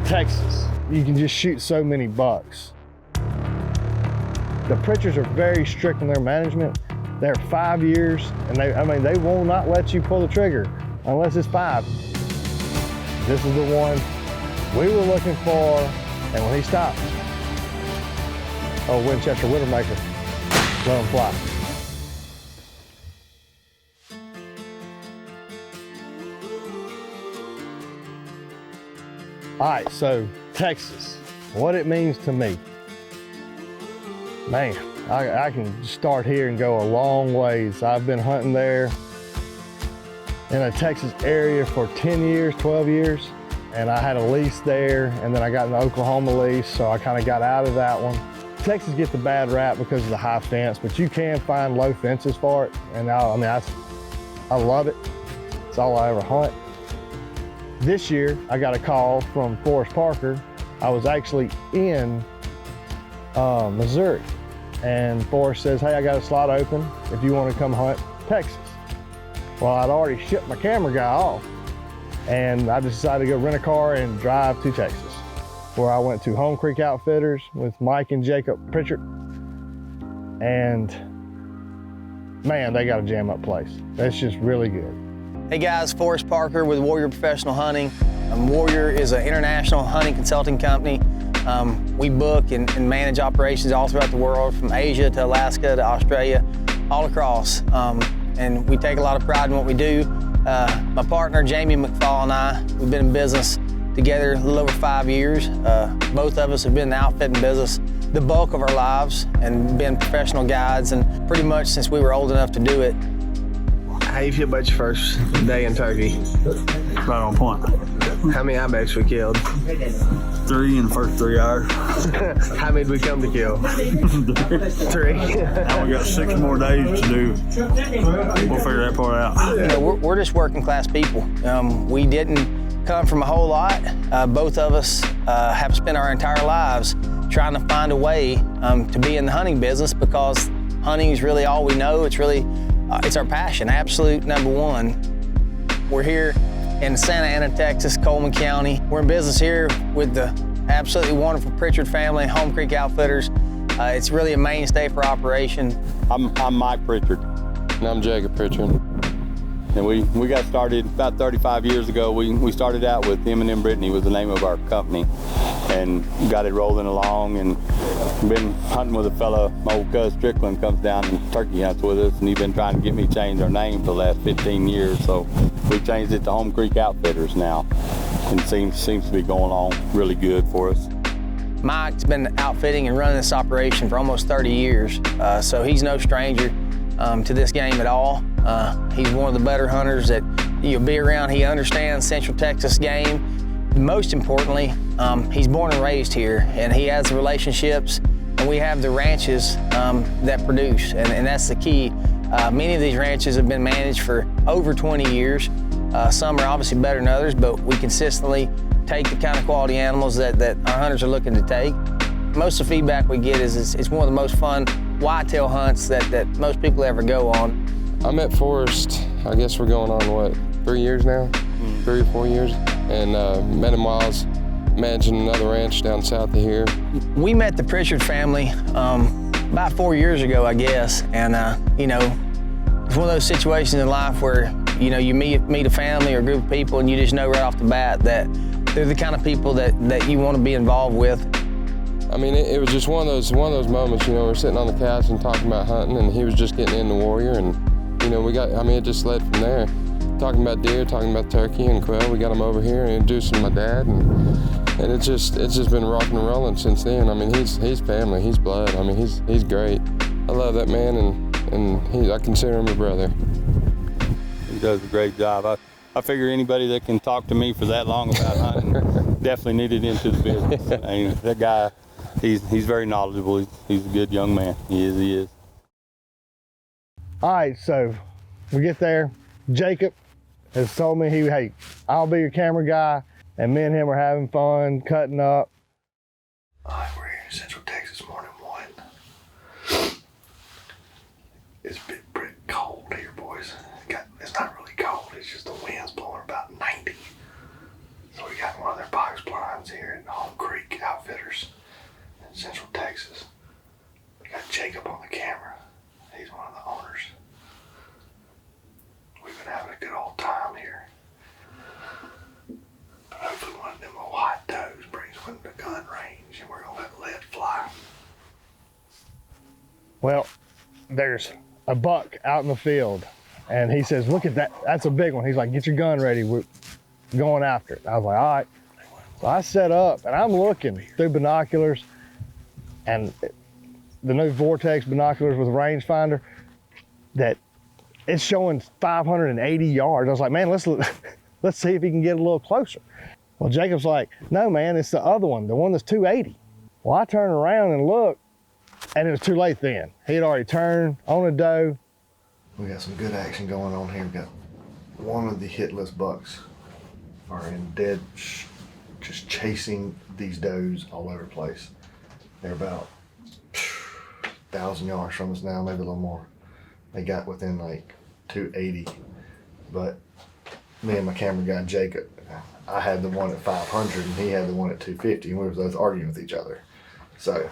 Texas, you can just shoot so many bucks. The Pritchards are very strict in their management. They're 5 years, and they will not let you pull the trigger unless it's 5. This is the one we were looking for, and when he stopped, oh, Winchester Widowmaker, let him fly. All right, so Texas, what it means to me. Man, I can start here and go a long ways. I've been hunting there in a Texas area for 10 years, 12 years, and I had a lease there, and then I got an Oklahoma lease, so I kind of got out of that one. Texas gets the bad rap because of the high fence, but you can find low fences for it, and I love it. It's all I ever hunt. This year, I got a call from Forrest Parker. I was actually in Missouri, and Forrest says, hey, I got a slot open if you want to come hunt Texas. Well, I'd already shipped my camera guy off, and I decided to go rent a car and drive to Texas, where I went to Home Creek Outfitters with Mike and Jacob Pritchard, and man, they got a jam up place. That's just really good. Hey guys, Forrest Parker with Warrior Professional Hunting. Warrior is an international hunting consulting company. We book and manage operations all throughout the world, from Asia to Alaska to Australia, all across. And we take a lot of pride in what we do. My partner, Jamie McFall, and I, we've been in business together a little over 5 years. Both of us have been in the outfitting business the bulk of our lives and been professional guides, and pretty much since we were old enough to do it. How you feel about your first day in Turkey? Right on point. How many ibex we killed? 3 in the first 3 hours. How many did we come to kill? 3. Now we got 6 more days to do. We'll figure that part out. You know, we're just working class people. We didn't come from a whole lot. Both of us have spent our entire lives trying to find a way to be in the hunting business, because hunting is really all we know. It's our passion, absolute number one. We're here in Santa Ana, Texas, Coleman County. We're in business here with the absolutely wonderful Pritchard family, Home Creek Outfitters. It's really a mainstay for operation. I'm Mike Pritchard. And I'm Jacob Pritchard. And we got started about 35 years ago. We started out with M&M Brittany was the name of our company, and got it rolling along, and been hunting with a fella, my old cuz Strickland comes down and turkey hunts with us, and he's been trying to get me to change our name for the last 15 years. So we changed it to Home Creek Outfitters now, and seems to be going on really good for us. Mike's been outfitting and running this operation for almost 30 years, so he's no stranger to this game at all. He's one of the better hunters that you'll be around. He understands Central Texas game. Most importantly, he's born and raised here, and he has the relationships, and we have the ranches that produce, and that's the key. Many of these ranches have been managed for over 20 years. Some are obviously better than others, but we consistently take the kind of quality animals that our hunters are looking to take. Most of the feedback we get is it's one of the most fun whitetail hunts that most people ever go on. I met Forrest, I guess we're going on, what, 3 years now? 3 or 4 years? And met him while I was managing another ranch down south of here. We met the Pritchard family about 4 years ago, I guess. And, you know, it's one of those situations in life where, you know, you meet a family or a group of people, and you just know right off the bat that they're the kind of people that you want to be involved with. I mean, it was just one of those moments, you know, we're sitting on the couch and talking about hunting, and he was just getting into Warrior, and, you know, it just led from there. Talking about deer, talking about turkey and quail, we got him over here and introduced him to my dad, and it's just been rocking and rolling since then. I mean, he's family, he's blood. I mean, he's great. I love that man, and I consider him a brother. He does a great job. I figure anybody that can talk to me for that long about hunting definitely needed into the business. I mean, that guy, he's very knowledgeable. He's a good young man. He is. All right, so we get there. Jacob has told me, hey, I'll be your camera guy, and me and him are having fun, cutting up. All right, we're here in Central Texas, morning 1. It's a bit cold here, boys. It's not really cold, it's just the wind's blowing about 90. So we got one of their box blinds here, and Well, there's a buck out in the field, and he says, look at that, that's a big one. He's like, get your gun ready, we're going after it. I was like, all right. So I set up, and I'm looking through binoculars, and the new Vortex binoculars with a rangefinder, that it's showing 580 yards. I was like, man, let's see if he can get a little closer. Well, Jacob's like, no, man, it's the other one, the one that's 280. Well, I turned around and looked, and it was too late then. He had already turned on a doe. We got some good action going on here. We got one of the hitless bucks are in dead, just chasing these does all over the place. They're about 1,000 yards from us now, maybe a little more. They got within like 280, but me and my camera guy Jacob, I had the one at 500 and he had the one at 250, and we were both arguing with each other. So,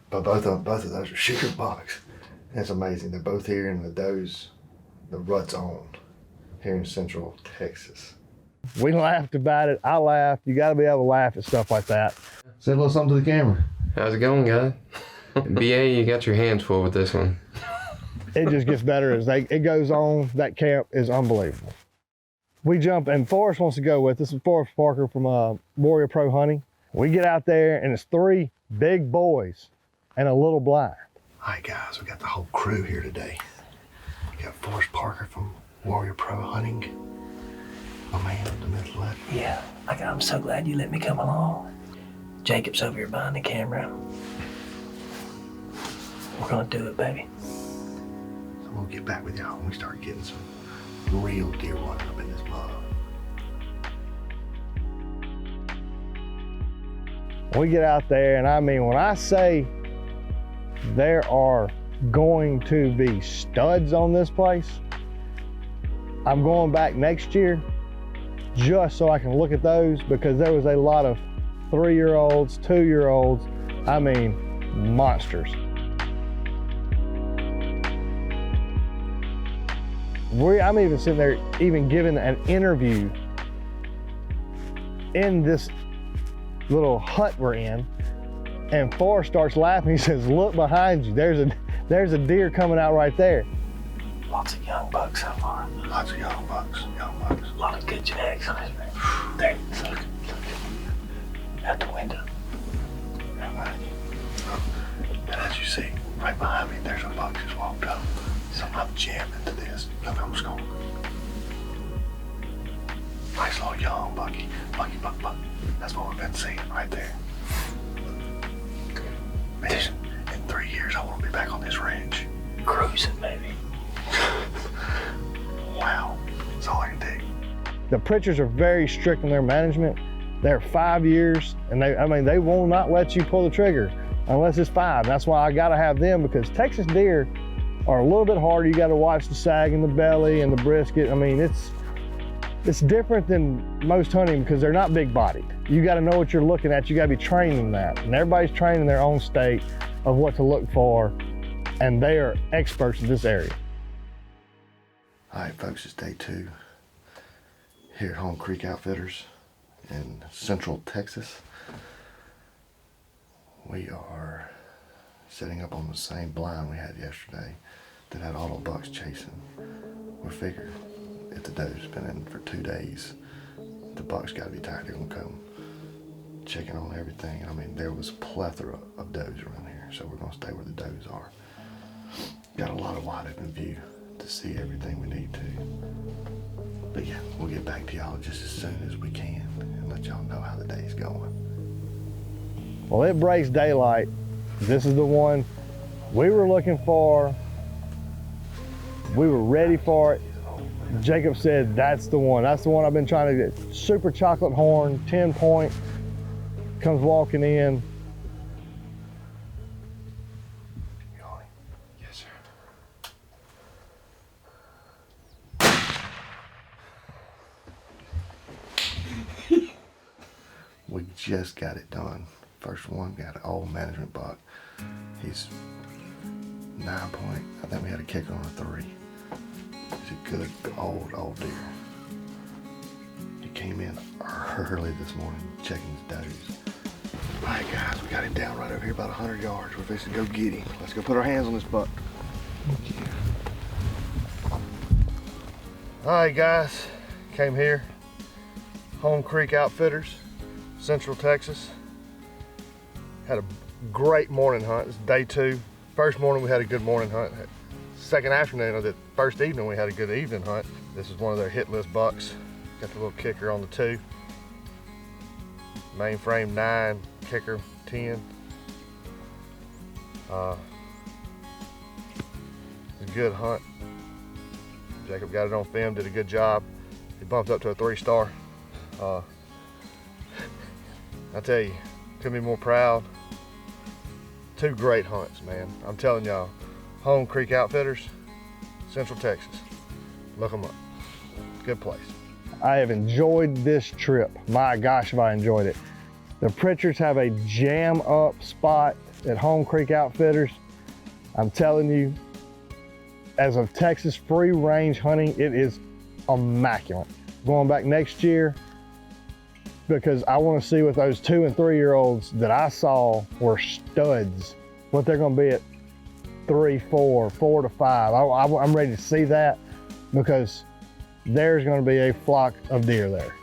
but both of those are shooter bucks. It's amazing. They're both here in the does, the rut's on here in Central Texas. We laughed about it. I laughed. You got to be able to laugh at stuff like that. Say a little something to the camera. How's it going, guy? BA, you got your hands full with this one. It just gets better as it goes on. That camp is unbelievable. We jump, and Forrest wants to go with us. This is Forrest Parker from Warrior Pro Hunting. We get out there, and it's 3 big boys and a little blind. All right, guys, we got the whole crew here today. We got Forrest Parker from Warrior Pro Hunting. My man in the middle left. Yeah, I'm so glad you let me come along. Jacob's over here behind the camera. We're gonna do it, baby. So we'll get back with y'all when we start getting some real deer water up in this mud. We get out there, and I mean, when I say there are going to be studs on this place, I'm going back next year just so I can look at those, because there was a lot of 3-year-olds, 2-year-olds, I mean, monsters. I'm even sitting there, even giving an interview in this little hut we're in, and Forrest starts laughing. He says, look behind you, there's a deer coming out right there. Lots of young bucks so far. Lots of young bucks, young bucks. A lot of good genetics on this thing. There, look. Out the window. Right behind you. And as you see, right behind me, there's a buck just walked up. So I'm jamming to this. Look, I'm just going. Nice little young bucky. Buck. That's what we've been seeing right there. Man, in 3 years, I want to be back on this range. Cruising, maybe. Wow, that's all I can take. The Pritchards are very strict in their management. They're 5 years, and they will not let you pull the trigger unless it's 5. That's why I gotta have them, because Texas deer are a little bit harder. You gotta watch the sag in the belly and the brisket. I mean, it's different than most hunting because they're not big bodied. You gotta know what you're looking at. You gotta be trained in that. And everybody's trained in their own state of what to look for, and they are experts in this area. All right, folks, it's day 2 here at Home Creek Outfitters in Central Texas. We are setting up on the same blind we had yesterday that had all the bucks chasing. We figured if the doe's been in for 2 days, the bucks gotta be tired. They're gonna come checking on everything. I mean, there was a plethora of does around here, so we're gonna stay where the does are. Got a lot of wide open view to see everything we need to. But yeah, we'll get back to y'all just as soon as we can and let y'all know how the day's going. Well, it breaks daylight. This is the one we were looking for. We were ready for it. Jacob said, that's the one. That's the one I've been trying to get. Super chocolate horn, 10 point, comes walking in. Yes, sir. We just got it done. First one, got an old management buck. He's 9 point. I think we had a kicker on a 3. He's a good old deer. He came in early this morning checking his does. All right, guys, we got him down right over here about 100 yards. We're fixing to go get him. Let's go put our hands on this buck. All right, guys, came here. Home Creek Outfitters, Central Texas. Had a great morning hunt. It's day 2. First morning we had a good morning hunt. Second afternoon, or the first evening, we had a good evening hunt. This is one of their hit list bucks. Got the little kicker on the 2. Mainframe 9, kicker 10. It's a good hunt. Jacob got it on film, did a good job. He bumped up to a 3-star. I tell you, couldn't be more proud. 2 great hunts, man. I'm telling y'all, Home Creek Outfitters, Central Texas. Look them up. Good place. I have enjoyed this trip. My gosh, have I enjoyed it. The Pritchards have a jam up spot at Home Creek Outfitters. I'm telling you, as of Texas free range hunting, it is immaculate. Going back next year, because I want to see what those 2- and 3-year-olds that I saw were studs, what they're going to be at 3, 4, 4 to 5. I'm ready to see that, because there's going to be a flock of deer there.